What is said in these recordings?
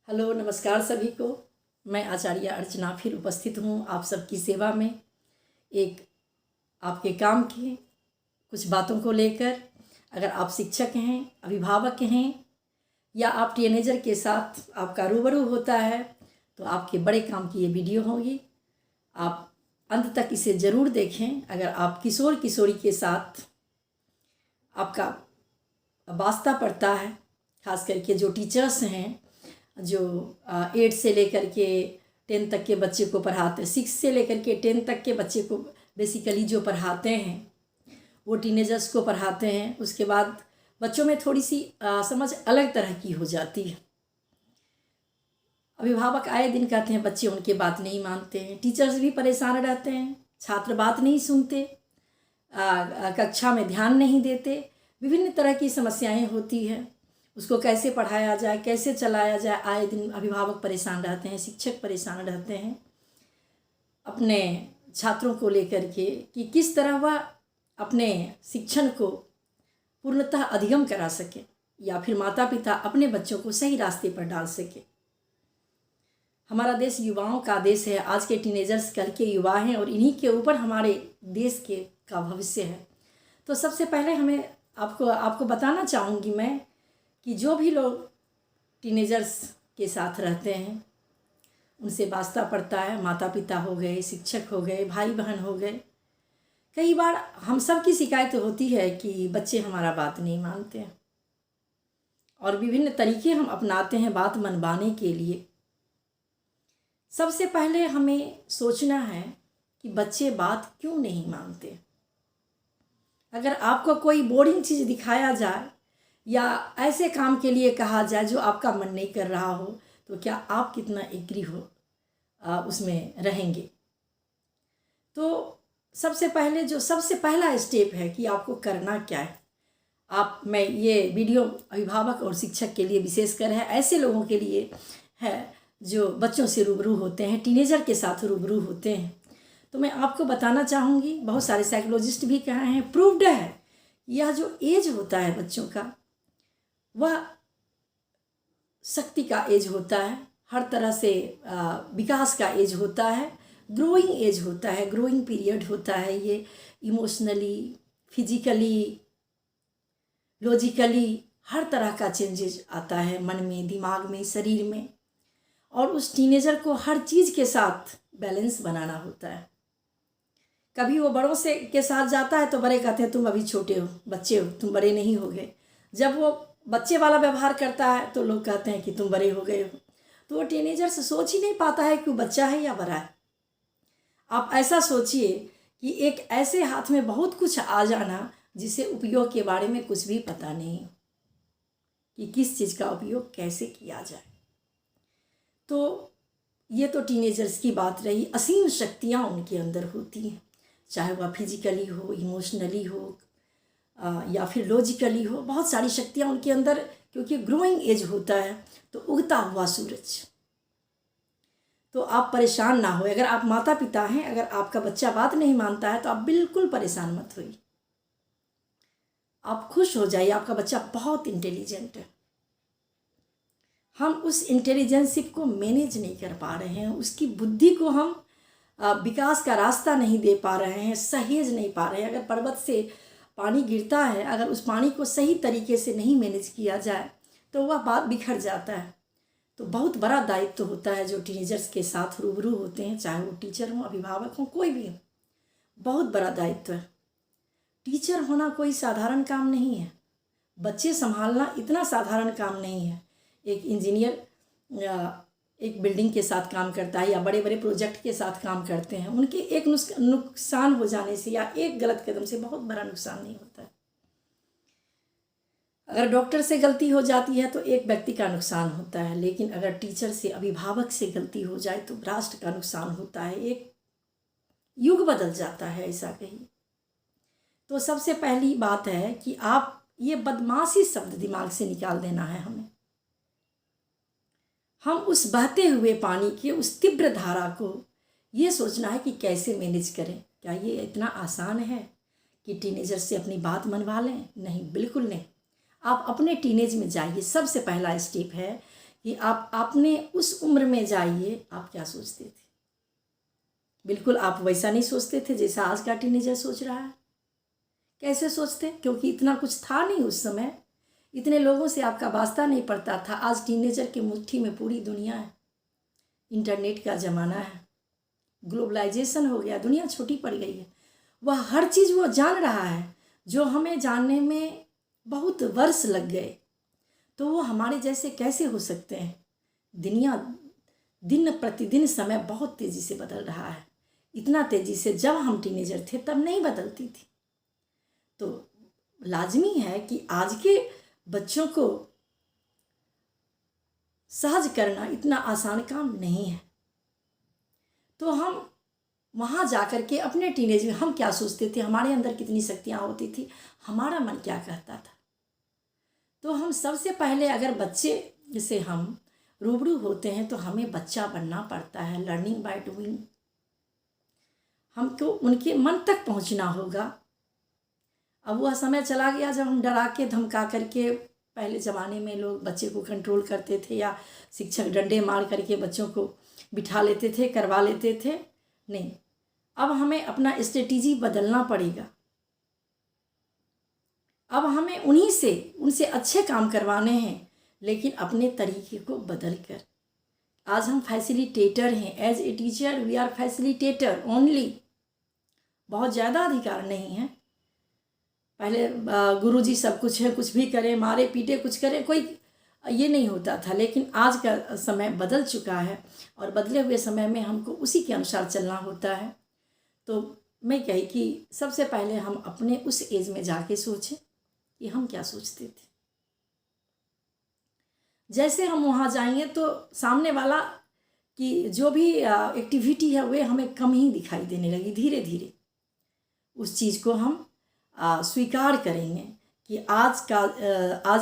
Hello नमस्कार सभी को। मैं आचार्य अर्चना फिर उपस्थित हूँ आप सबकी सेवा में एक आपके काम की कुछ बातों को लेकर। अगर आप शिक्षक हैं, अभिभावक हैं या आप टीनेजर के साथ आपका रूबरू होता है तो आपके बड़े काम की ये वीडियो होगी। आप अंत तक इसे ज़रूर देखें। अगर आप किशोर किशोरी के साथ आपका वास्ता पड़ता है, खास करके जो टीचर्स हैं जो 8 से लेकर के 10 तक के बच्चे को पढ़ाते हैं, 6 से लेकर के 10 तक के बच्चे को बेसिकली जो पढ़ाते हैं वो टीनेजर्स को पढ़ाते हैं। उसके बाद बच्चों में थोड़ी सी समझ अलग तरह की हो जाती है। अभिभावक आए दिन कहते हैं बच्चे उनके बात नहीं मानते हैं, टीचर्स भी परेशान रहते हैं, छात्र बात नहीं सुनते, कक्षा में ध्यान नहीं देते, विभिन्न तरह की समस्याएं होती हैं। उसको कैसे पढ़ाया जाए, कैसे चलाया जाए, आए दिन अभिभावक परेशान रहते हैं, शिक्षक परेशान रहते हैं अपने छात्रों को लेकर के कि किस तरह वह अपने शिक्षण को पूर्णतः अधिगम करा सके या फिर माता पिता अपने बच्चों को सही रास्ते पर डाल सके। हमारा देश युवाओं का देश है। आज के टीनेजर्स कल के युवा हैं और इन्हीं के ऊपर हमारे देश का भविष्य है। तो सबसे पहले हमें आपको बताना चाहूँगी मैं कि जो भी लोग टीनेजर्स के साथ रहते हैं उनसे वास्ता पड़ता है, माता पिता हो गए, शिक्षक हो गए, भाई बहन हो गए। कई बार हम सब की शिकायत होती है कि बच्चे हमारा बात नहीं मानते हैं और विभिन्न तरीके हम अपनाते हैं बात मनवाने के लिए। सबसे पहले हमें सोचना है कि बच्चे बात क्यों नहीं मानते। अगर आपको कोई बोरिंग चीज़ दिखाया जाए या ऐसे काम के लिए कहा जाए जो आपका मन नहीं कर रहा हो तो क्या आप कितना एग्री हो उसमें रहेंगे। तो सबसे पहला स्टेप है कि आपको करना क्या है। मैं ये वीडियो अभिभावक और शिक्षक के लिए विशेषकर है, ऐसे लोगों के लिए है जो बच्चों से रूबरू होते हैं, टीनेजर के साथ रूबरू होते हैं। तो मैं आपको बताना चाहूँगी, बहुत सारे साइकोलॉजिस्ट भी कहे हैं, प्रूव्ड है, यह जो एज होता है बच्चों का वह शक्ति का एज होता है, हर तरह से विकास का एज होता है, ग्रोइंग एज होता है, ग्रोइंग पीरियड होता है। ये इमोशनली, फिजिकली, लॉजिकली हर तरह का चेंजेस आता है मन में, दिमाग में, शरीर में। और उस टीनेजर को हर चीज़ के साथ बैलेंस बनाना होता है। कभी वो बड़ों के साथ जाता है तो बड़े कहते हैं तुम अभी छोटे हो, बच्चे हो, तुम बड़े नहीं हो गए। जब वो बच्चे वाला व्यवहार करता है तो लोग कहते हैं कि तुम बड़े हो गए हो। तो वो टीनेजर से सोच ही नहीं पाता है कि वो बच्चा है या बड़ा है। आप ऐसा सोचिए कि एक ऐसे हाथ में बहुत कुछ आ जाना जिसे उपयोग के बारे में कुछ भी पता नहीं हो कि किस चीज़ का उपयोग कैसे किया जाए। तो ये तो टीनेजर्स की बात रही। असीम शक्तियाँ उनके अंदर होती हैं, चाहे वह फिजिकली हो, इमोशनली हो या फिर लॉजिकली हो। बहुत सारी शक्तियाँ उनके अंदर, क्योंकि ग्रोइंग एज होता है तो उगता हुआ सूरज। तो आप परेशान ना हो। अगर आप माता पिता हैं, अगर आपका बच्चा बात नहीं मानता है तो आप बिल्कुल परेशान मत होइए, आप खुश हो जाइए। आपका बच्चा बहुत इंटेलिजेंट है। हम उस इंटेलिजेंसिप को मैनेज नहीं कर पा रहे हैं, उसकी बुद्धि को हम विकास का रास्ता नहीं दे पा रहे हैं, सहेज नहीं पा रहे हैं। अगर पर्वत से पानी गिरता है, अगर उस पानी को सही तरीके से नहीं मैनेज किया जाए तो वह बात बिखर जाता है। तो बहुत बड़ा दायित्व होता है जो टीनेजर्स के साथ रूबरू होते हैं, चाहे वो टीचर हों, अभिभावक हों, कोई भी हो। बहुत बड़ा दायित्व है। टीचर होना कोई साधारण काम नहीं है, बच्चे संभालना इतना साधारण काम नहीं है। एक इंजीनियर एक बिल्डिंग के साथ काम करता है या बड़े बड़े प्रोजेक्ट के साथ काम करते हैं, उनके एक नुकसान हो जाने से या एक गलत कदम से बहुत बड़ा नुकसान नहीं होता है। अगर डॉक्टर से गलती हो जाती है तो एक व्यक्ति का नुकसान होता है, लेकिन अगर टीचर से, अभिभावक से गलती हो जाए तो राष्ट्र का नुकसान होता है, एक युग बदल जाता है, ऐसा कहिए। तो सबसे पहली बात है कि आप ये बदमाशी शब्द दिमाग से निकाल देना है हमें। हम उस बहते हुए पानी के उस तीव्र धारा को ये सोचना है कि कैसे मैनेज करें। क्या ये इतना आसान है कि टीनेजर से अपनी बात मनवा लें? नहीं, बिल्कुल नहीं। आप अपने टीनेज में जाइए। सबसे पहला स्टेप है कि आप अपने उस उम्र में जाइए, आप क्या सोचते थे। बिल्कुल आप वैसा नहीं सोचते थे जैसा आज का टीनेजर सोच रहा है। कैसे सोचते? क्योंकि इतना कुछ था नहीं उस समय, इतने लोगों से आपका वास्ता नहीं पड़ता था। आज टीनेजर की मुट्ठी में पूरी दुनिया है, इंटरनेट का ज़माना है, ग्लोबलाइजेशन हो गया, दुनिया छोटी पड़ गई है। वह हर चीज़ वो जान रहा है जो हमें जानने में बहुत वर्ष लग गए। तो वो हमारे जैसे कैसे हो सकते हैं। दुनिया दिन प्रतिदिन समय बहुत तेज़ी से बदल रहा है, इतना तेज़ी से जब हम टीनेजर थे तब नहीं बदलती थी। तो लाजमी है कि आज के बच्चों को सहज करना इतना आसान काम नहीं है। तो हम वहाँ जा कर के अपने टीनेज में हम क्या सोचते थे, हमारे अंदर कितनी शक्तियाँ होती थी, हमारा मन क्या कहता था। तो हम सबसे पहले अगर बच्चे से हम रूबरू होते हैं तो हमें बच्चा बनना पड़ता है, लर्निंग बाय डूइंग। हमको उनके मन तक पहुँचना होगा। अब वह समय चला गया जब हम डरा के धमका करके, पहले ज़माने में लोग बच्चे को कंट्रोल करते थे या शिक्षक डंडे मार करके बच्चों को बिठा लेते थे, करवा लेते थे। नहीं, अब हमें अपना स्ट्रेटेजी बदलना पड़ेगा। अब हमें उनसे अच्छे काम करवाने हैं, लेकिन अपने तरीके को बदल कर। आज हम फैसिलिटेटर हैं, as a teacher we are facilitator only. बहुत ज़्यादा अधिकार नहीं है। पहले गुरुजी सब कुछ है, कुछ भी करें, मारे पीटे कुछ करें, कोई ये नहीं होता था। लेकिन आज का समय बदल चुका है और बदले हुए समय में हमको उसी के अनुसार चलना होता है। तो मैं कही कि सबसे पहले हम अपने उस एज में जाके सोचें कि हम क्या सोचते थे। जैसे हम वहाँ जाएंगे तो सामने वाला की जो भी एक्टिविटी है वे हमें कम ही दिखाई देने लगी। धीरे धीरे उस चीज़ को हम स्वीकार करेंगे कि आज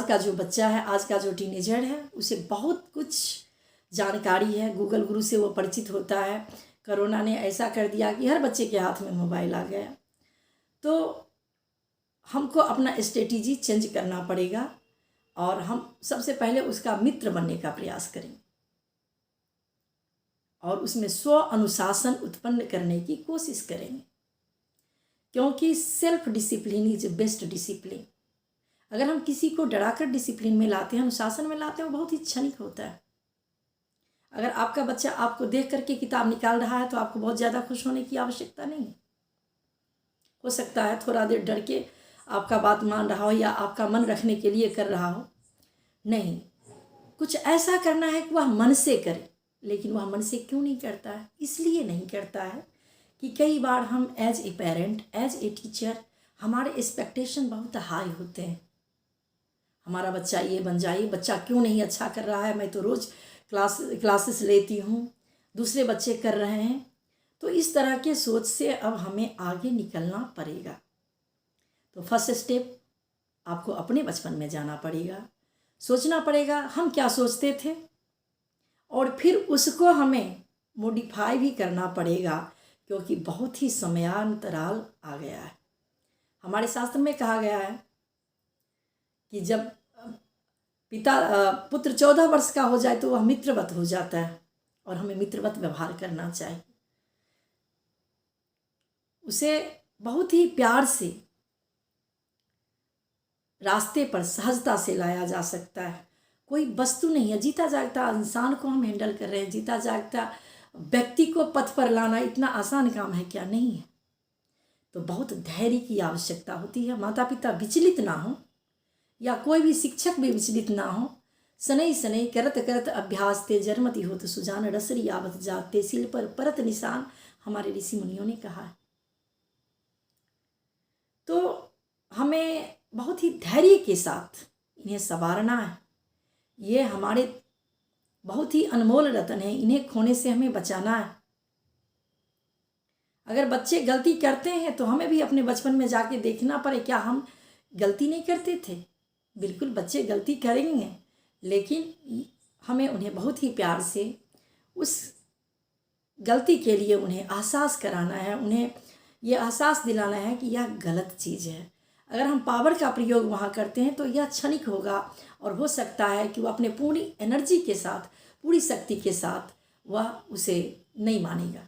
का जो बच्चा है, आज का जो टीनेजर है, उसे बहुत कुछ जानकारी है। गूगल गुरु से वो परिचित होता है। कोरोना ने ऐसा कर दिया कि हर बच्चे के हाथ में मोबाइल आ गया। तो हमको अपना स्ट्रेटेजी चेंज करना पड़ेगा और हम सबसे पहले उसका मित्र बनने का प्रयास करेंगे और उसमें स्व अनुशासन उत्पन्न करने की कोशिश करेंगे, क्योंकि self discipline is best discipline. अगर हम किसी को डराकर डिसिप्लिन में लाते हैं, अनुशासन में लाते हैं, वो बहुत ही क्षणिक होता है। अगर आपका बच्चा आपको देख करके किताब निकाल रहा है तो आपको बहुत ज़्यादा खुश होने की आवश्यकता नहीं है। हो सकता है थोड़ा देर डर के आपका बात मान रहा हो या आपका मन रखने के लिए कर रहा हो। नहीं, कुछ ऐसा करना है कि वह मन से करे। लेकिन वह मन से क्यों नहीं करता है? इसलिए नहीं करता है कि कई बार हम as a parent, as a teacher, हमारे एक्सपेक्टेशन बहुत हाई होते हैं। हमारा बच्चा ये बन जाए, बच्चा क्यों नहीं अच्छा कर रहा है, मैं तो रोज़ क्लासेस लेती हूँ, दूसरे बच्चे कर रहे हैं। तो इस तरह के सोच से अब हमें आगे निकलना पड़ेगा। तो फर्स्ट स्टेप आपको अपने बचपन में जाना पड़ेगा, सोचना पड़ेगा हम क्या सोचते थे, और फिर उसको हमें मॉडिफाई भी करना पड़ेगा, क्योंकि बहुत ही समयांतराल आ गया है। हमारे शास्त्र में कहा गया है कि जब पुत्र 14 वर्ष का हो जाए तो वह मित्रवत हो जाता है और हमें मित्रवत व्यवहार करना चाहिए। उसे बहुत ही प्यार से रास्ते पर सहजता से लाया जा सकता है। कोई वस्तु नहीं है, जीता जागता इंसान को हम हैंडल कर रहे हैं। जीता जागता व्यक्ति को पथ पर लाना इतना आसान काम है क्या? नहीं है। तो बहुत धैर्य की आवश्यकता होती है। माता पिता विचलित ना हो या कोई भी शिक्षक भी विचलित ना हो। सनई सनई करत करत अभ्यास ते जरमति होत सुजान रसरी आवत जाते सिल पर परत निशान, हमारे ऋषि मुनियों ने कहा है। तो हमें बहुत ही धैर्य के साथ इन्हें संवारना है। ये हमारे बहुत ही अनमोल रतन है, इन्हें खोने से हमें बचाना है। अगर बच्चे गलती करते हैं तो हमें भी अपने बचपन में जाके देखना पड़े, क्या हम गलती नहीं करते थे? बिल्कुल बच्चे गलती करेंगे, लेकिन हमें उन्हें बहुत ही प्यार से उस गलती के लिए उन्हें एहसास कराना है, उन्हें यह एहसास दिलाना है कि यह गलत चीज़ है। अगर हम पावर का प्रयोग वहाँ करते हैं तो यह क्षणिक होगा और हो सकता है कि वो अपने पूरी एनर्जी के साथ, पूरी शक्ति के साथ वह उसे नहीं मानेगा,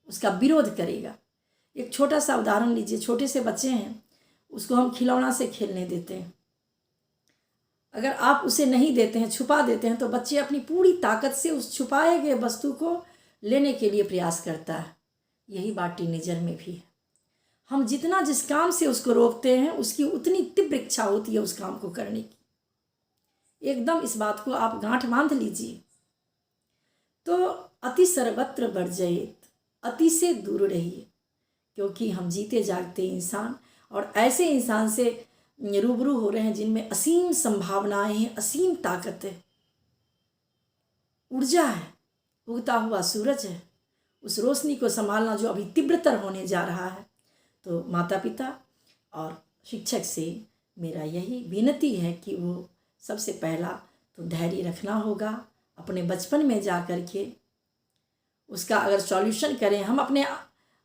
उसका विरोध करेगा। एक छोटा सा उदाहरण लीजिए, छोटे से बच्चे हैं, उसको हम खिलौना से खेलने देते हैं। अगर आप उसे नहीं देते हैं, छुपा देते हैं, तो बच्चे अपनी पूरी ताकत से उस छुपाए गए वस्तु को लेने के लिए प्रयास करता है। यही बात टीनेजर में भी है। हम जितना जिस काम से उसको रोकते हैं, उसकी उतनी तीव्र इच्छा होती है उस काम को करने की। एकदम इस बात को आप गांठ बांध लीजिए। तो अति सर्वत्र वर्जयेत, अति से दूर रहिए, क्योंकि हम जीते जागते इंसान और ऐसे इंसान से रूबरू हो रहे हैं जिनमें असीम संभावनाएं हैं, असीम ताकत है, ऊर्जा है, उगता हुआ सूरज है। उस रोशनी को संभालना जो अभी तीव्रतर होने जा रहा है। तो माता पिता और शिक्षक से मेरा यही विनती है कि वो सबसे पहला तो धैर्य रखना होगा। अपने बचपन में जा कर के उसका अगर सॉल्यूशन करें, हम अपने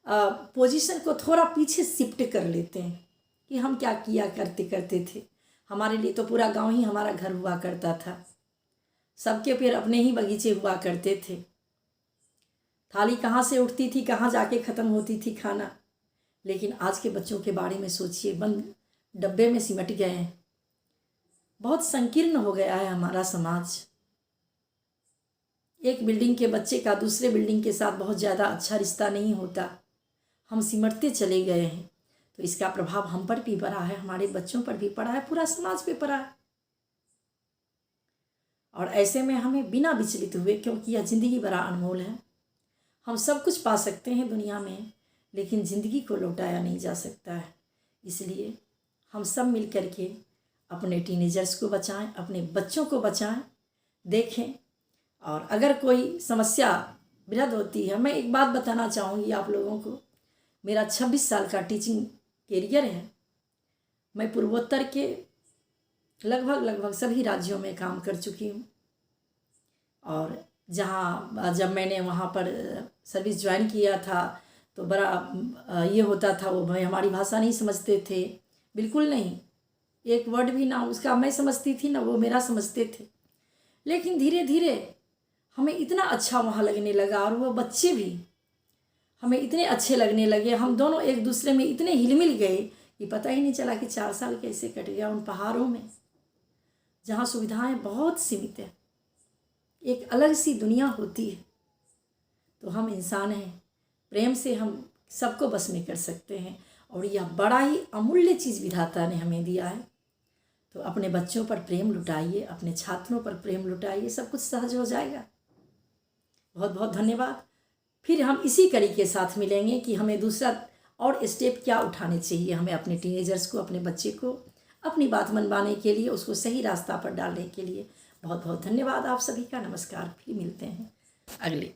पोजीशन को थोड़ा पीछे शिफ्ट कर लेते हैं कि हम क्या किया करते थे। हमारे लिए तो पूरा गांव ही हमारा घर हुआ करता था, सबके पेड़ अपने ही बगीचे हुआ करते थे। थाली कहाँ से उठती थी, कहाँ जाके ख़त्म होती थी खाना। लेकिन आज के बच्चों के बारे में सोचिए, बंद डब्बे में सिमट गए हैं। बहुत संकीर्ण हो गया है हमारा समाज। एक बिल्डिंग के बच्चे का दूसरे बिल्डिंग के साथ बहुत ज़्यादा अच्छा रिश्ता नहीं होता। हम सिमटते चले गए हैं। तो इसका प्रभाव हम पर भी पड़ा है, हमारे बच्चों पर भी पड़ा है, पूरा समाज पे पड़ा है। और ऐसे में हमें बिना विचलित हुए, क्योंकि यह ज़िंदगी बड़ा अनमोल है, हम सब कुछ पा सकते हैं दुनिया में, लेकिन ज़िंदगी को लौटाया नहीं जा सकता है। इसलिए हम सब मिल कर के अपने टीनेजर्स को बचाएं, अपने बच्चों को बचाएं। देखें, और अगर कोई समस्या वृद्ध होती है, मैं एक बात बताना चाहूँगी आप लोगों को। मेरा 26 साल का टीचिंग कैरियर है। मैं पूर्वोत्तर के लगभग सभी राज्यों में काम कर चुकी हूँ। और जहाँ जब मैंने वहाँ पर सर्विस ज्वाइन किया था तो बड़ा ये होता था, वो भाई हमारी भाषा नहीं समझते थे, बिल्कुल नहीं, एक वर्ड भी ना उसका मैं समझती थी ना वो मेरा समझते थे। लेकिन धीरे धीरे हमें इतना अच्छा वहाँ लगने लगा और वो बच्चे भी हमें इतने अच्छे लगने लगे। हम दोनों एक दूसरे में इतने हिलमिल गए कि पता ही नहीं चला कि 4 साल कैसे कट गया उन पहाड़ों में, जहाँ सुविधाएं बहुत सीमित है, एक अलग सी दुनिया होती है। तो हम इंसान हैं, प्रेम से हम सबको बस में कर सकते हैं और यह बड़ा ही अमूल्य चीज़ विधाता ने हमें दिया है। तो अपने बच्चों पर प्रेम लुटाइए, अपने छात्रों पर प्रेम लुटाइए, सब कुछ सहज हो जाएगा। बहुत बहुत धन्यवाद। फिर हम इसी कड़ी के साथ मिलेंगे कि हमें दूसरा और स्टेप क्या उठाने चाहिए, हमें अपने टीनेजर्स को, अपने बच्चे को अपनी बात मनवाने के लिए, उसको सही रास्ता पर डालने के लिए। बहुत बहुत धन्यवाद आप सभी का। नमस्कार। फिर मिलते हैं अगले